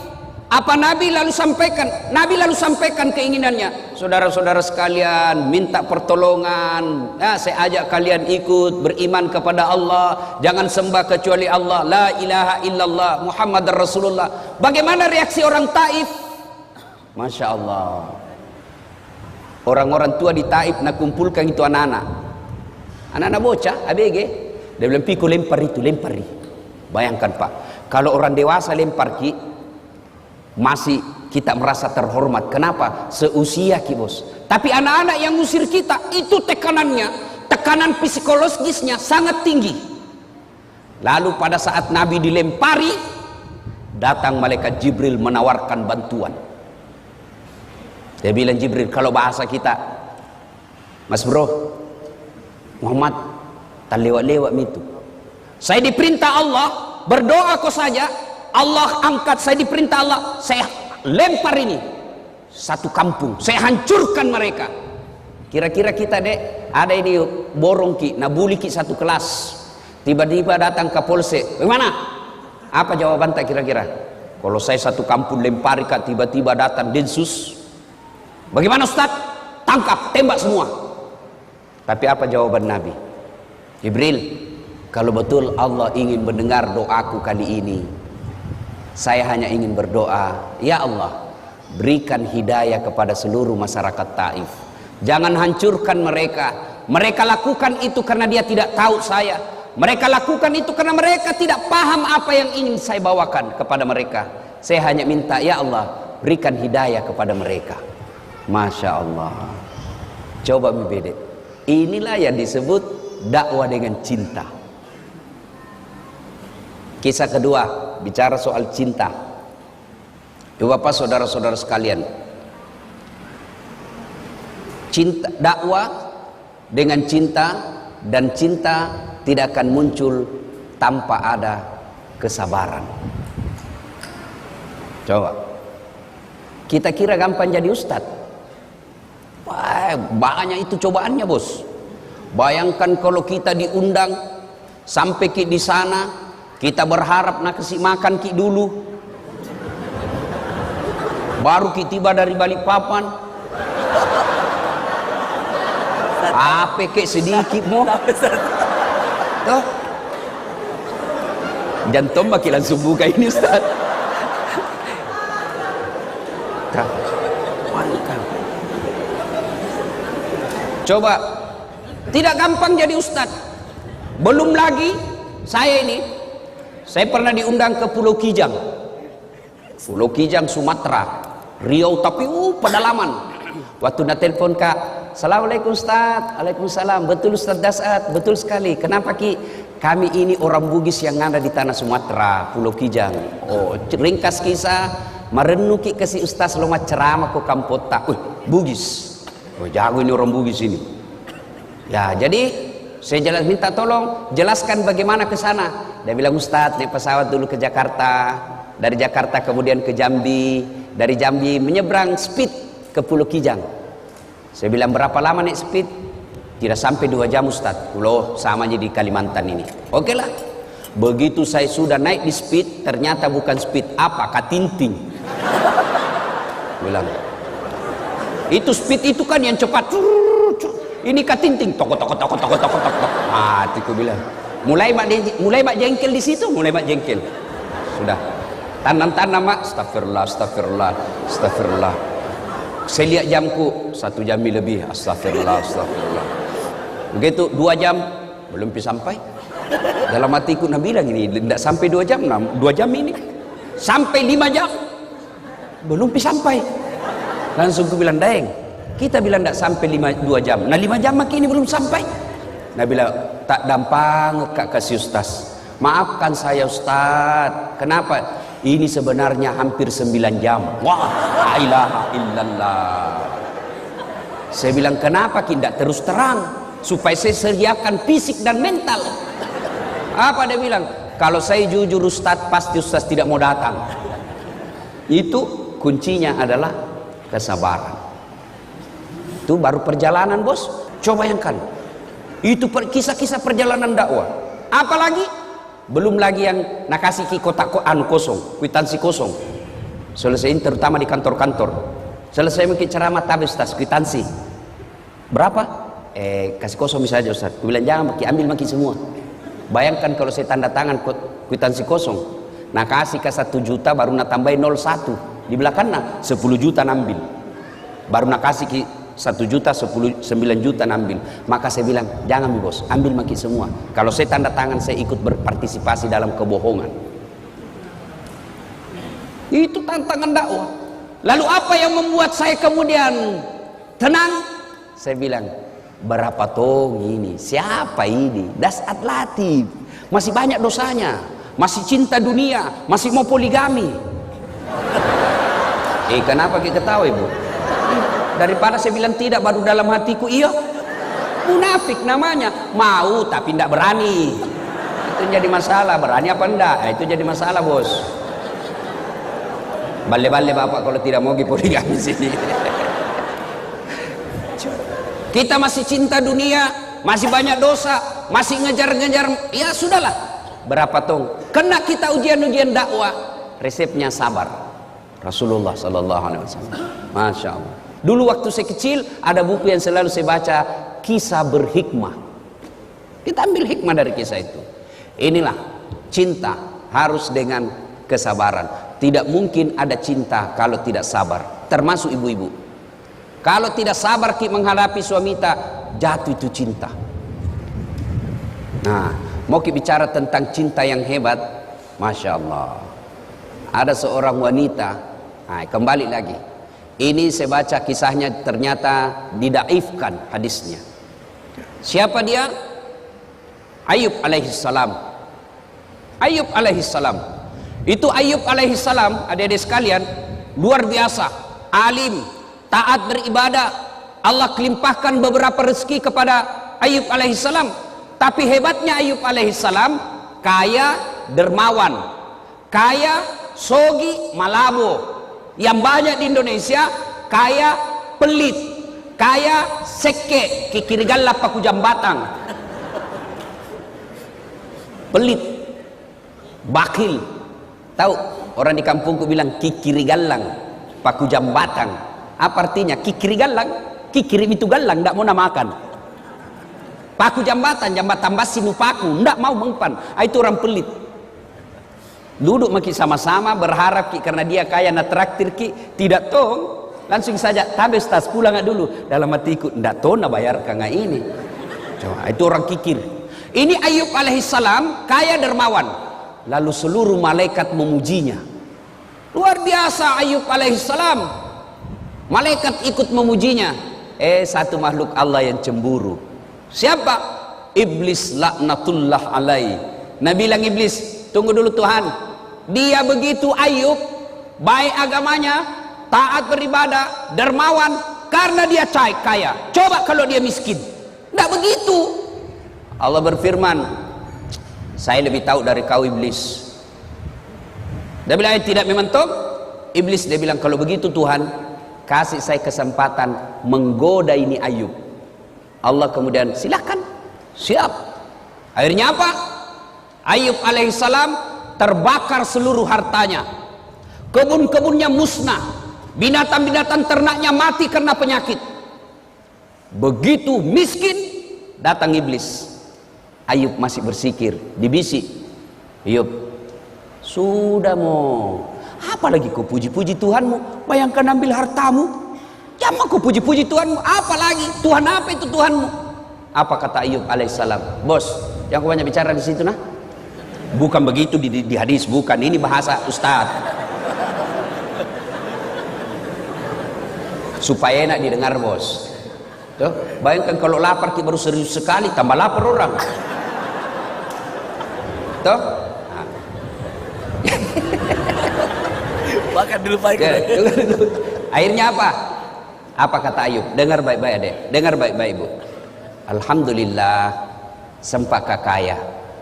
apa Nabi lalu sampaikan? Nabi lalu sampaikan keinginannya. Saudara-saudara sekalian, minta pertolongan. Ya, saya ajak kalian ikut beriman kepada Allah. Jangan sembah kecuali Allah. La ilaha illallah Muhammad Rasulullah. Bagaimana reaksi orang Taif? Masya Allah. Orang-orang tua di Taif nak kumpulkan itu anak-anak. Anak-anak bocah, ABG. Dia bilang, "Piku lempar itu, lempari." Bayangkan Pak, kalau orang dewasa lempar ki, masih kita merasa terhormat. Kenapa? Seusia ki bos. Tapi anak-anak yang ngusir kita, itu tekanannya, tekanan psikologisnya sangat tinggi. Lalu pada saat Nabi dilempari, datang malaikat Jibril menawarkan bantuan. Dia bilang, Jibril, kalau bahasa kita, Mas bro, Muhammad, tak lewat-lewat itu. Saya diperintah Allah, berdoa kau saja, Allah angkat, saya diperintah Allah, saya lempar ini satu kampung, saya hancurkan mereka. Kira-kira kita dek, ada ini borong ki, nabuli ki satu kelas, tiba-tiba datang ke polsek, bagaimana? Apa jawaban tak kira-kira? Kalau saya satu kampung lempari kak, tiba-tiba datang Densus, bagaimana Ustaz? Tangkap, tembak semua. Tapi apa jawaban Nabi? Jibril, kalau betul Allah ingin mendengar doaku kali ini, saya hanya ingin berdoa, ya Allah, berikan hidayah kepada seluruh masyarakat Taif. Jangan hancurkan mereka. Mereka lakukan itu karena dia tidak tahu saya. Mereka lakukan itu karena mereka tidak paham apa yang ingin saya bawakan kepada mereka. Saya hanya minta, ya Allah, berikan hidayah kepada mereka. Masya Allah. Coba membeda. Inilah yang disebut dakwah dengan cinta. Kisah kedua, bicara soal cinta. Ibu bapak, saudara-saudara sekalian, cinta, dakwah dengan cinta, dan cinta tidak akan muncul tanpa ada kesabaran. Coba, kita kira gampang jadi ustadz. Wah, banyak itu cobaannya bos. Bayangkan kalau kita diundang sampai ki di sana, kita berharap nak kasih makan ki dulu, baru ki tiba dari Balikpapan. Apa kek sedikit mo? Tuh, jantung baki langsung buka ini Ustaz. Coba, tidak gampang jadi ustadz. Belum lagi saya pernah diundang ke Pulau Kijang. Pulau Kijang Sumatera, Riau, tapi pedalaman. Waktu nak telepon kak, Assalamualaikum Ustaz. Waalaikumsalam. Betul Ustaz Dasat, betul sekali. Kenapa ki? Kami ini orang Bugis yang ada di tanah Sumatera, Pulau Kijang. Oh, ringkas kisah, merenung ki kasih Ustaz lomba ceramah ke Kampota. Bugis. Oh, jago ini orang Bugis ini. Ya, jadi saya minta tolong jelaskan bagaimana ke sana. Dia bilang, Ustaz, naik pesawat dulu ke Jakarta, dari Jakarta kemudian ke Jambi, dari Jambi menyeberang speed ke Pulau Kijang. Saya bilang, berapa lama naik speed? Tidak sampai 2 jam Ustaz. Pulau sama aja di Kalimantan ini. Oke lah. Begitu saya sudah naik di speed, ternyata bukan speed, apa? Katinting. Bilang, itu speed itu kan yang cepat. Ini katinting. Tok. Hatiku bilang, mulai mak jengkel di situ, mulai mak jengkel. Sudah. Tanam-tanam mak, astagfirullah. Saya lihat jamku, 1 jam lebih, astagfirullah. Begitu 2 jam, belum sampai. Dalam hatiku nak bilang ini, tidak sampai 2 jam, 2 jam ini. Sampai 5 jam, belum sampai. Langsung aku bilang, Daeng, kita bilang tidak sampai 2 jam. Nah 5 jam makin ini belum sampai. Nah bilang, tak gampang kak kasih Ustaz. Maafkan saya Ustaz. Kenapa? Ini sebenarnya hampir 9 jam. Wah, la ilaha illallah. Saya bilang, kenapa tidak terus terang? Supaya saya sediakan fisik dan mental. Apa dia bilang? Kalau saya jujur Ustadz, pasti Ustadz tidak mau datang. Itu kuncinya adalah kesabaran. Itu baru perjalanan, bos. Coba bayangkan. Itu kisah-kisah perjalanan dakwah. Apalagi? Belum lagi yang nakasih kotak kosong, kwitansi kosong. Selesaiin terutama di kantor-kantor. Selesai mungkin ceramah tabis tas kwitansi. Berapa? Kasih kosong misalnya Ustaz. Aku bilang jangan ambil semua. Bayangkan kalau saya tanda tangan kwitansi kosong. Nah kasih ke 1 juta baru nak tambahin 01. Di belakangnya 10 juta nambil. Baru nak kasih ke 1 juta 9 juta nambil. Maka saya bilang jangan bos, ambil semua. Kalau saya tanda tangan saya ikut berpartisipasi dalam kebohongan. Itu tantangan dakwah. Lalu apa yang membuat saya kemudian tenang? Saya bilang berapa tong ini, siapa ini? Dasat Latif, masih banyak dosanya, masih cinta dunia, masih mau poligami. Kenapa kita ketawa ibu? Daripada saya bilang tidak baru dalam hatiku iya. Munafik namanya, mau tapi tidak berani. Itu jadi masalah, berani apa enggak? Itu jadi masalah bos. Bale-bale bapak kalau tidak mau poligami sini. Kita masih cinta dunia, masih banyak dosa, masih ngejar-ngejar, ya sudahlah. Berapa tong? Kena kita ujian-ujian dakwah, resepnya sabar. Rasulullah sallallahu alaihi wasallam. Masya Allah. Dulu waktu saya kecil ada buku yang selalu saya baca, kisah berhikmah. Kita ambil hikmah dari kisah itu. Inilah cinta harus dengan kesabaran. Tidak mungkin ada cinta kalau tidak sabar. Termasuk ibu-ibu. Kalau tidak sabar menghadapi suami kita, jatuh itu cinta. Nah, mau kita bicara tentang cinta yang hebat, Masya Allah. Ada seorang wanita, kembali lagi. Ini saya baca kisahnya, ternyata didaifkan hadisnya. Siapa dia? Ayub alaihissalam. Ayub alaihissalam. Itu Ayub alaihissalam, adik-adik sekalian, luar biasa, alim, taat beribadah. Allah kelimpahkan beberapa rezeki kepada Ayub alaihissalam. Tapi hebatnya Ayub alaihissalam, kaya dermawan, kaya sogi malabo. Yang banyak di Indonesia kaya pelit, kaya seke, kikirigalla paku jambatang, pelit, bakil. Tahu orang di kampungku bilang kikirigallang paku jambatang. Apa artinya kikirigallang? Kikirim itu galang, tidak mau namakan. Paku jambatan basi nupaku, tidak mau mempan. Itu orang pelit. Duduk maki sama-sama berharap karena dia kaya na traktir tidak tong, langsung saja tabes tas pulang dulu. Dalam hatiku ndak tong na bayar kanga ini. Coba itu orang kikir. Ini Ayub alaihissalam kaya dermawan. Lalu seluruh malaikat memujinya. Luar biasa Ayub alaihissalam. Malaikat ikut memujinya. Satu makhluk Allah yang cemburu. Siapa? Iblis laknatullah alaihi. Nabi bilang iblis, tunggu dulu Tuhan. Dia begitu Ayub, baik agamanya, taat beribadah, dermawan, karena dia kaya. Coba kalau dia miskin. Tidak begitu. Allah berfirman, saya lebih tahu dari kau iblis. Dia bilang tidak memang toh. Iblis dia bilang kalau begitu Tuhan, kasih saya kesempatan menggoda ini Ayub. Allah kemudian silakan, siap. Akhirnya apa? Ayub alaihissalam terbakar seluruh hartanya, kebun-kebunnya musnah, binatang-binatang ternaknya mati karena penyakit. Begitu miskin, datang iblis. Ayub masih bersikir, dibisik, Ayub, sudah mau apalagi kau puji-puji Tuhanmu? Bayangkan ambil hartamu, jangan kau puji-puji Tuhanmu, apalagi Tuhan apa itu Tuhanmu? Apa kata Ayub alaihissalam? Bos, jangan banyak bicara di situ nah. Bukan begitu di hadis, bukan. Ini bahasa Ustaz. Supaya enak didengar bos. Tuh, bayangkan kalau lapar kita baru serius sekali, tambah lapar orang. Tuh. Makan dulu Pak. Akhirnya apa? Apa kata Ayub? Dengar baik-baik adek, dengar baik-baik ibu. Alhamdulillah, sempat kaya,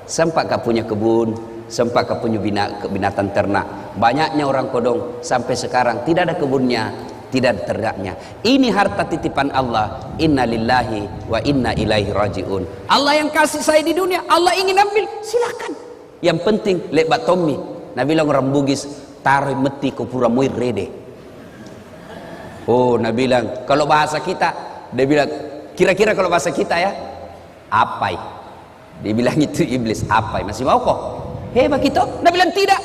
sempat punya kebun, sempat punya binatang ternak. Banyaknya orang kodong sampai sekarang tidak ada kebunnya, tidak ada ternaknya. Ini harta titipan Allah. Inna lillahi wa inna ilaihi rajiun. Allah yang kasih saya di dunia, Allah ingin ambil, silakan. Yang penting lebat Tommy. Nabi bilang orang Bugis, taruh meti ke pura muir rede. Oh, Nabi bilang kalau bahasa kita, dia bilang kira-kira kalau bahasa kita ya, apai. Dia bilang itu iblis, apai. Masih mau kok? Hebat gitu. Nabi bilang tidak.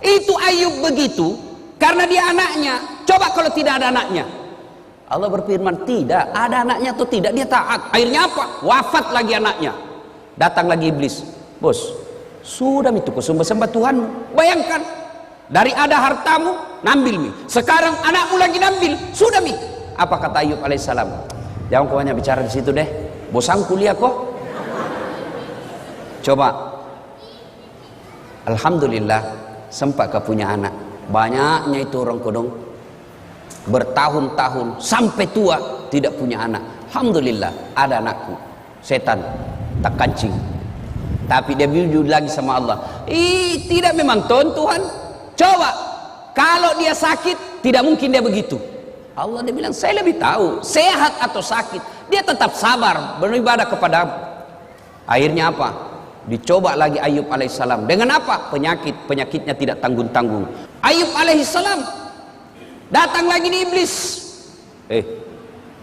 Itu Ayub begitu karena dia anaknya. Coba kalau tidak ada anaknya. Allah berfirman tidak ada anaknya atau tidak, dia taat. Akhirnya apa? Wafat lagi anaknya. Datang lagi iblis. Bos, sudah itu kau sembah Tuhanmu. Bayangkan, dari ada hartamu nambil mi, sekarang anakmu lagi nambil, sudah mi. Apa kata Ayub alaihissalam? Jangan kau banyak bicara di situ deh, bosan kuliah kok. Coba, alhamdulillah sempat kau punya anak. Banyaknya itu orang kodong bertahun-tahun sampai tua tidak punya anak. Alhamdulillah ada anakku. Setan tak kancing, tapi dia jujur lagi sama Allah. Tidak memang Tuhan. Coba kalau dia sakit, tidak mungkin dia begitu. Allah dia bilang saya lebih tahu sehat atau sakit. Dia tetap sabar beribadah kepadamu. Akhirnya apa? Dicoba lagi Ayub alaihissalam dengan apa? Penyakitnya tidak tanggung-tanggung. Ayub alaihissalam datang lagi di iblis.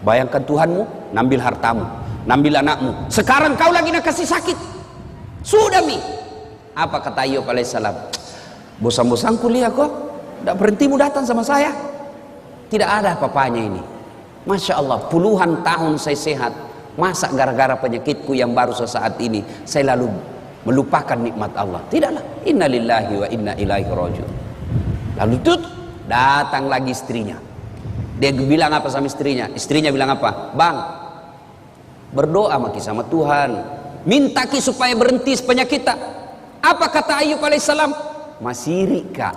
Bayangkan Tuhanmu nambil hartamu, nambil anakmu. Sekarang kau lagi nak kasih sakit. Sudah mi. Apa kata Ayub alaihissalam? Bosan-bosan kuliah kok, tidak berhentimu datang sama saya. Tidak ada apa-apanya ini. Masya Allah, puluhan tahun saya sehat. Masa gara-gara penyakitku yang baru sesaat ini saya lalu melupakan nikmat Allah? Tidaklah. Inna lillahi wa inna ilaihi rajiun. Lalu itu datang lagi istrinya. Dia bilang apa sama istrinya? Istrinya bilang apa? Bang, berdoa maki sama Tuhan, minta ki supaya berhenti penyakit tak. Apa kata Ayub alaihissalam? Masih kak,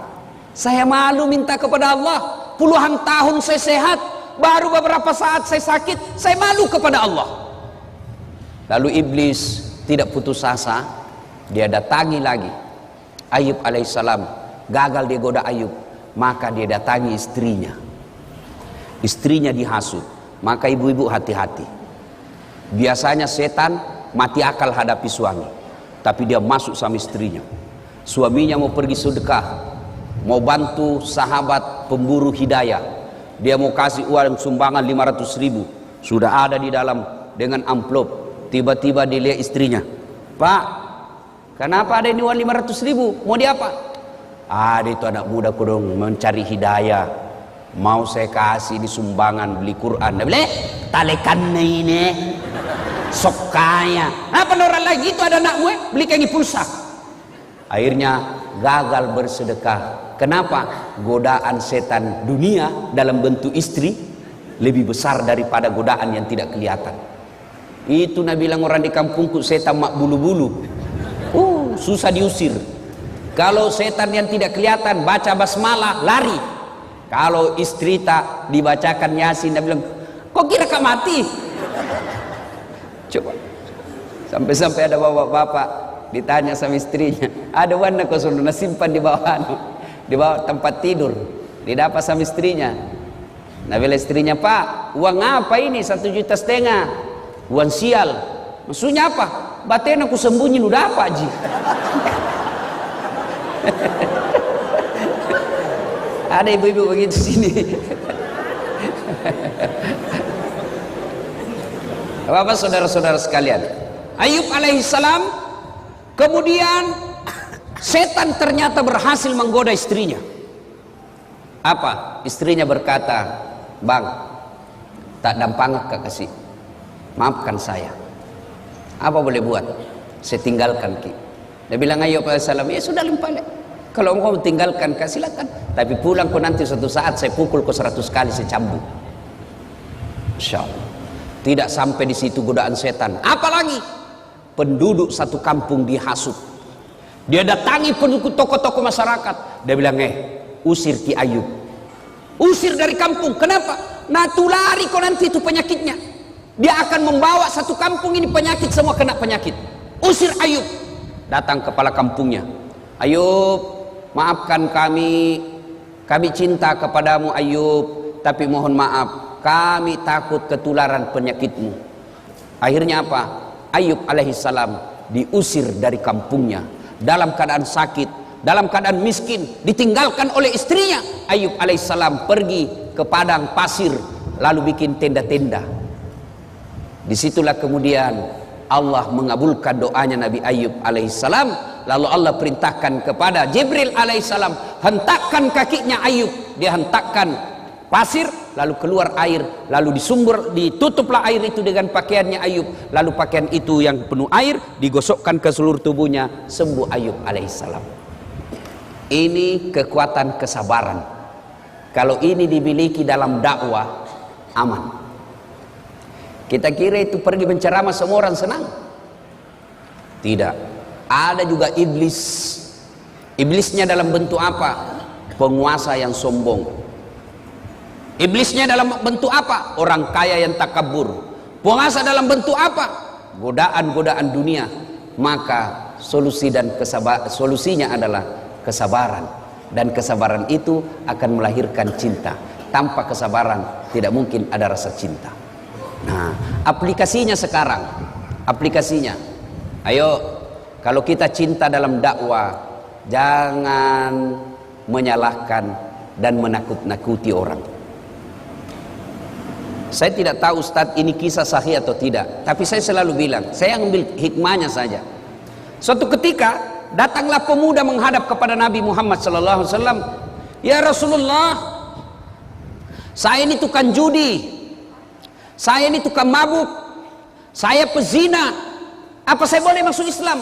saya malu minta kepada Allah. Puluhan tahun saya sehat, baru beberapa saat saya sakit, saya malu kepada Allah. Lalu iblis tidak putus asa, dia datangi lagi Ayub alaihissalam. Gagal dia goda Ayub, maka dia datangi istrinya. Istrinya dihasut. Maka ibu-ibu hati-hati. Biasanya setan mati akal hadapi suami, tapi dia masuk sama istrinya. Suaminya mau pergi sedekah, mau bantu sahabat pemburu hidayah, dia mau kasih uang sumbangan 500.000, sudah ada di dalam dengan amplop. Tiba-tiba dilihat istrinya, Pak, kenapa ada ini uang 500.000? Mau di apa? Ada itu anak muda kodong mencari hidayah, mau saya kasih di sumbangan beli Quran. Dia bilang, talekan ini sok kaya. Apa orang lagi itu ada anak gue beli kayak pulsa. Akhirnya gagal bersedekah. Kenapa? Godaan setan dunia dalam bentuk istri lebih besar daripada godaan yang tidak kelihatan. Itu Nabi bilang orang di kampungku setan mak bulu-bulu. Susah diusir. Kalau setan yang tidak kelihatan baca basmalah lari. Kalau istri tak dibacakan Yasin, dia bilang, kok kira kak mati? Coba. Sampai-sampai ada bapak-bapak ditanya sama istrinya, ada warna kau suruh simpan di bawah tempat tidur. Didapat sama istrinya. Nah bila istrinya, Pak, uang apa ini? 1,5 juta. Uang sial. Maksudnya apa? Baten aku sembunyi udah apa Ji? Ada ibu-ibu begitu sini. Bapak saudara-saudara sekalian, Ayub alaihissalam, kemudian setan ternyata berhasil menggoda istrinya. Apa? Istrinya berkata, Bang, tak dampangak kak kasih, maafkan saya. Apa boleh buat? Saya tinggalkan ki. Dia bilang Ayub alaihissalam, ya sudah limpah. Kalau engkau tinggalkan kak silakan. Tapi pulang kau nanti suatu saat saya pukul kau 100 kali, saya cambuk. Insya Allah. Tidak sampai di situ godaan setan. Apalagi penduduk satu kampung dihasut. Dia datangi penduduk tokoh-tokoh masyarakat. Dia bilang, usir Ki Ayub. Usir dari kampung. Kenapa? Nah tulari kau nanti itu penyakitnya. Dia akan membawa satu kampung ini penyakit, semua kena penyakit. Usir Ayub. Datang kepala kampungnya. Ayub, maafkan kami cinta kepadamu Ayub, tapi mohon maaf, kami takut ketularan penyakitmu. Akhirnya apa? Ayub alaihissalam diusir dari kampungnya dalam keadaan sakit, dalam keadaan miskin, ditinggalkan oleh istrinya. Ayub alaihissalam pergi ke padang pasir, lalu bikin tenda-tenda. Disitulah kemudian Allah mengabulkan doanya Nabi Ayub alaihissalam. Lalu Allah perintahkan kepada Jibril alaihissalam, hentakkan kakinya Ayub. Dia hentakkan pasir, lalu keluar air, lalu ditutuplah air itu dengan pakaiannya Ayub. Lalu pakaian itu yang penuh air digosokkan ke seluruh tubuhnya, sembuh Ayub alaihissalam. Ini kekuatan kesabaran. Kalau ini dimiliki dalam dakwah, aman. Kita kira itu pergi menceramah semua orang senang. Tidak. Ada juga iblis. Iblisnya dalam bentuk apa? Penguasa yang sombong. Iblisnya dalam bentuk apa? Orang kaya yang takabur. Penguasa dalam bentuk apa? Godaan-godaan dunia. Maka solusinya adalah kesabaran. Dan kesabaran itu akan melahirkan cinta. Tanpa kesabaran tidak mungkin ada rasa cinta. Nah, aplikasinya sekarang, ayo, kalau kita cinta dalam dakwah, jangan menyalahkan dan menakut-nakuti orang. Saya tidak tahu Ustadz ini kisah sahih atau tidak, tapi saya selalu bilang, saya ambil hikmahnya saja. Suatu ketika datanglah pemuda menghadap kepada Nabi Muhammad SAW. Ya Rasulullah, saya ini tukang judi, saya ini tukang mabuk, saya pezina, apa saya boleh masuk Islam?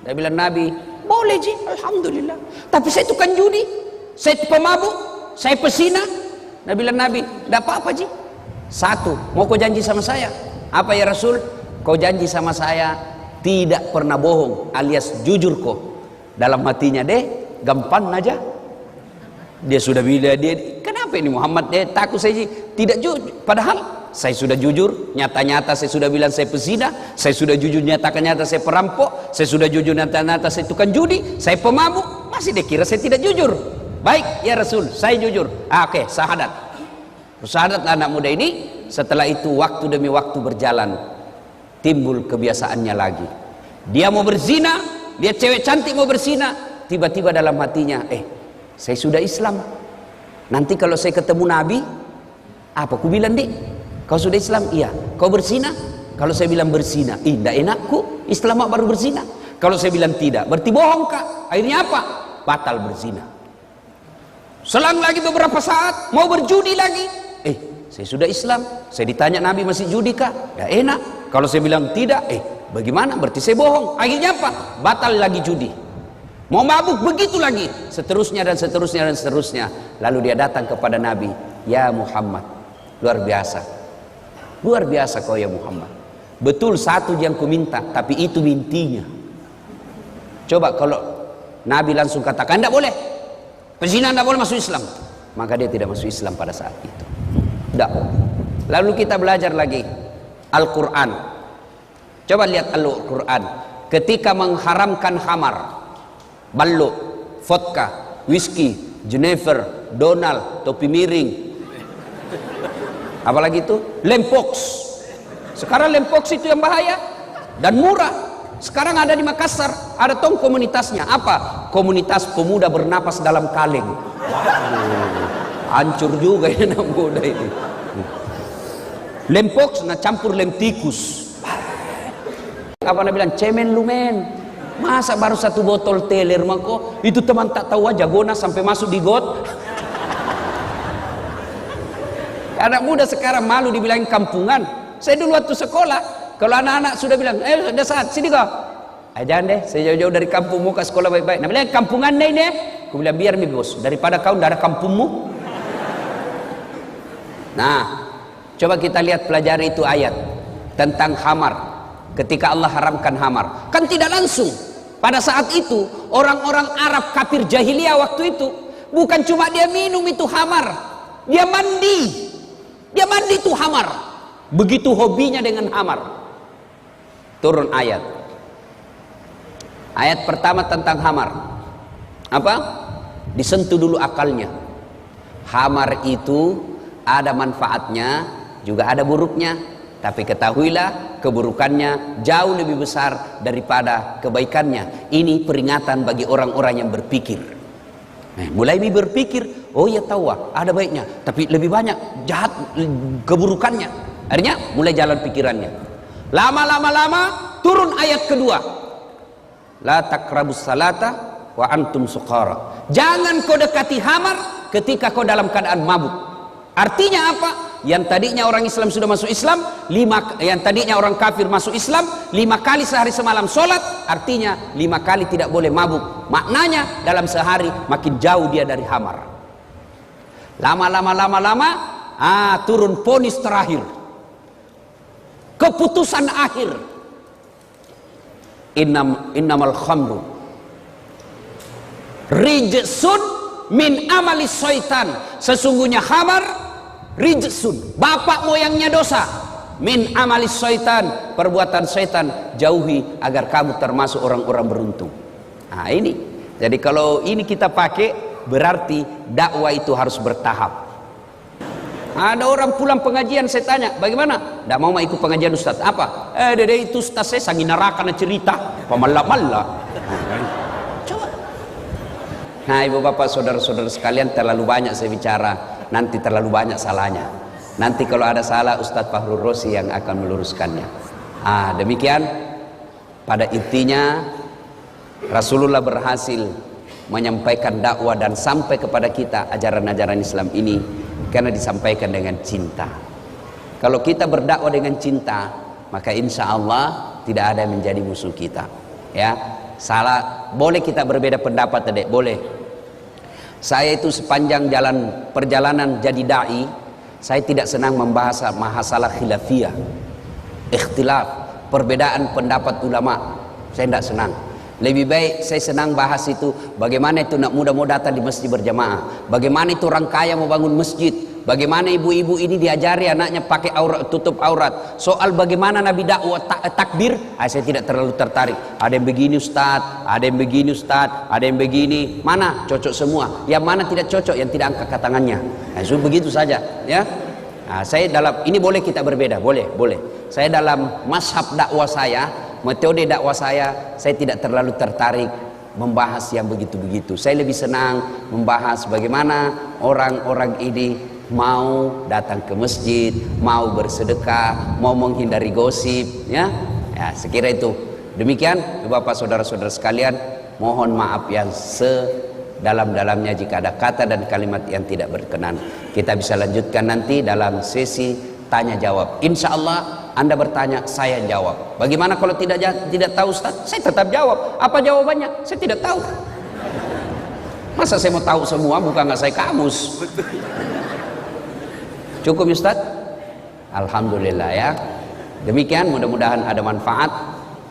Dia bilang, Nabi, boleh Ji, alhamdulillah. Tapi saya tukang judi, saya pemabuk, saya pezina. Dia bilang, Nabi, tidak apa-apa Ji. Satu, mau kau janji sama saya? Apa ya Rasul? Kau janji sama saya tidak pernah bohong, alias jujur kau. Dalam hatinya deh, gampang aja. Dia sudah bilang, kenapa ini Muhammad? Dia takut saya tidak jujur. Padahal saya sudah jujur, nyata-nyata saya sudah bilang saya pezina, saya sudah jujur nyata-nyata saya perampok, saya sudah jujur nyata-nyata saya tukang judi, saya pemabuk, masih dia kira saya tidak jujur. Baik ya Rasul, saya jujur. Oke, syahadat. Syahadatlah anak muda ini. Setelah itu waktu demi waktu berjalan, timbul kebiasaannya lagi. Dia mau berzina, lihat cewek cantik mau berzina, tiba-tiba dalam hatinya, saya sudah Islam. Nanti kalau saya ketemu Nabi, apa ku bilang dik? Kau sudah Islam? Iya. Kau berzina? Kalau saya bilang berzina, tidak enakku, Islam baru berzina. Kalau saya bilang tidak, berarti bohong kak. Akhirnya apa? Batal berzina. Selang lagi beberapa saat, mau berjudi lagi. Saya sudah Islam. Saya ditanya Nabi masih judi kak? Ya enak. Kalau saya bilang tidak, bagaimana? Berarti saya bohong. Akhirnya apa? Batal lagi judi. Mau mabuk, begitu lagi. Seterusnya dan seterusnya dan seterusnya. Lalu dia datang kepada Nabi. Ya Muhammad, luar biasa. Luar biasa kau ya Muhammad. Betul satu yang ku minta, tapi itu mintinya. Coba kalau Nabi langsung katakan tidak boleh, pezina tidak boleh masuk Islam, maka dia tidak masuk Islam pada saat itu. Tidak. Lalu kita belajar lagi Al-Quran. Coba lihat Al-Quran. Ketika mengharamkan khamar, ballo, vodka, whisky, Jennifer, Donald, topi miring, apalagi itu lempox. Sekarang lempox itu yang bahaya dan murah. Sekarang ada di Makassar, ada tong komunitasnya. Apa? Komunitas pemuda bernapas dalam kaleng. Hancur juga ya anak muda ini. Lempox nah campur lem tikus. Apa nak bilang? Cemen lumen. Masa baru satu botol teler mako itu teman tak tahu aja gona sampai masuk di got. Anak muda sekarang malu dibilang kampungan. Saya dulu waktu sekolah, kalau anak-anak sudah bilang, sudah saat sini kau. Jangan deh, saya jauh-jauh dari kampung mau ke sekolah baik-baik. Nah bilang kampungan deh ini. Aku bilang biar nih bos, daripada kau tidak ada kampungmu. Nah, coba kita lihat pelajari itu ayat tentang khamar. Ketika Allah haramkan khamar, kan tidak langsung. Pada saat itu orang-orang Arab kafir jahiliyah waktu itu Bukan cuma dia minum itu khamar, dia mandi. Dia mandi itu khamar. Begitu hobinya dengan khamar. Turun ayat. Ayat pertama tentang khamar. Apa? Disentuh dulu akalnya. Khamar itu ada manfaatnya, juga ada buruknya. Tapi ketahuilah, keburukannya jauh lebih besar daripada kebaikannya. Ini peringatan bagi orang-orang yang berpikir. Mulai berpikir, oh ya tahu ada baiknya, tapi lebih banyak jahat keburukannya. Akhirnya mulai jalan pikirannya. Lama turun ayat kedua. La taqrabus salata wa antum suqara. Jangan kau dekati khamar ketika kau dalam keadaan mabuk. Artinya apa? Yang tadinya orang Islam sudah masuk Islam, yang tadinya orang kafir masuk Islam, 5 kali sehari semalam sholat, artinya 5 kali tidak boleh mabuk. Maknanya dalam sehari makin jauh dia dari khamar. Lama turun vonis terakhir, keputusan akhir. Innamal khamru rijsun min amali syaitan. Sesungguhnya khamar rijsun, bapak moyangnya dosa. Min amalis syaitan, perbuatan syaitan. Jauhi agar kamu termasuk orang-orang beruntung. Nah ini, jadi kalau ini kita pakai, berarti dakwah itu harus bertahap. Ada orang pulang pengajian, saya tanya, bagaimana? Tidak mau ikut pengajian Ustaz. Apa? Dede itu Ustaz saya sangi neraka na cerita, pemala-mala. Coba. Nah ibu bapak saudara-saudara sekalian, terlalu banyak saya bicara, nanti terlalu banyak salahnya. Nanti kalau ada salah, Ustadz Fahrul Rosi yang akan meluruskannya. Demikian, pada intinya Rasulullah berhasil menyampaikan dakwah dan sampai kepada kita ajaran-ajaran Islam ini karena disampaikan dengan cinta. Kalau kita berdakwah dengan cinta, maka insya Allah tidak ada yang menjadi musuh kita. Ya, salah, boleh kita berbeda pendapat, Dek, boleh. Saya itu sepanjang perjalanan jadi dai, saya tidak senang membahas masalah khilafiyah, ikhtilaf, perbedaan pendapat ulama. Saya tidak senang. Lebih baik saya senang bahas itu bagaimana itu nak muda mau datang di masjid berjamaah, bagaimana itu orang kaya mau bangun masjid, bagaimana ibu-ibu ini diajari anaknya pakai aurat, tutup aurat. Soal bagaimana Nabi dakwah takbir, saya tidak terlalu tertarik. Ada yang begini Ustaz, ada yang begini Ustaz, ada yang begini. Mana cocok semua? Yang mana tidak cocok? Yang tidak angkat tangannya. So begitu saja, ya. Saya dalam ini boleh kita berbeda, boleh. Saya dalam mazhab dakwah saya, metode dakwah saya tidak terlalu tertarik membahas yang begitu-begitu. Saya lebih senang membahas bagaimana orang-orang ini mau datang ke masjid, mau bersedekah, mau menghindari gosip, ya. Sekira itu. Demikian, Bapak saudara-saudara sekalian, mohon maaf yang sedalam-dalamnya jika ada kata dan kalimat yang tidak berkenan. Kita bisa lanjutkan nanti dalam sesi tanya jawab. Insya Allah Anda bertanya, saya jawab. Bagaimana kalau tidak tahu Ustaz? Saya tetap jawab. Apa jawabannya? Saya tidak tahu. Masa saya mau tahu semua, bukan nggak saya kamus. Cukup Ustaz? Alhamdulillah ya. Demikian, mudah-mudahan ada manfaat.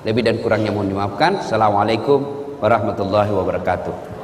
Lebih dan kurangnya mohon dimaafkan. Assalamualaikum warahmatullahi wabarakatuh.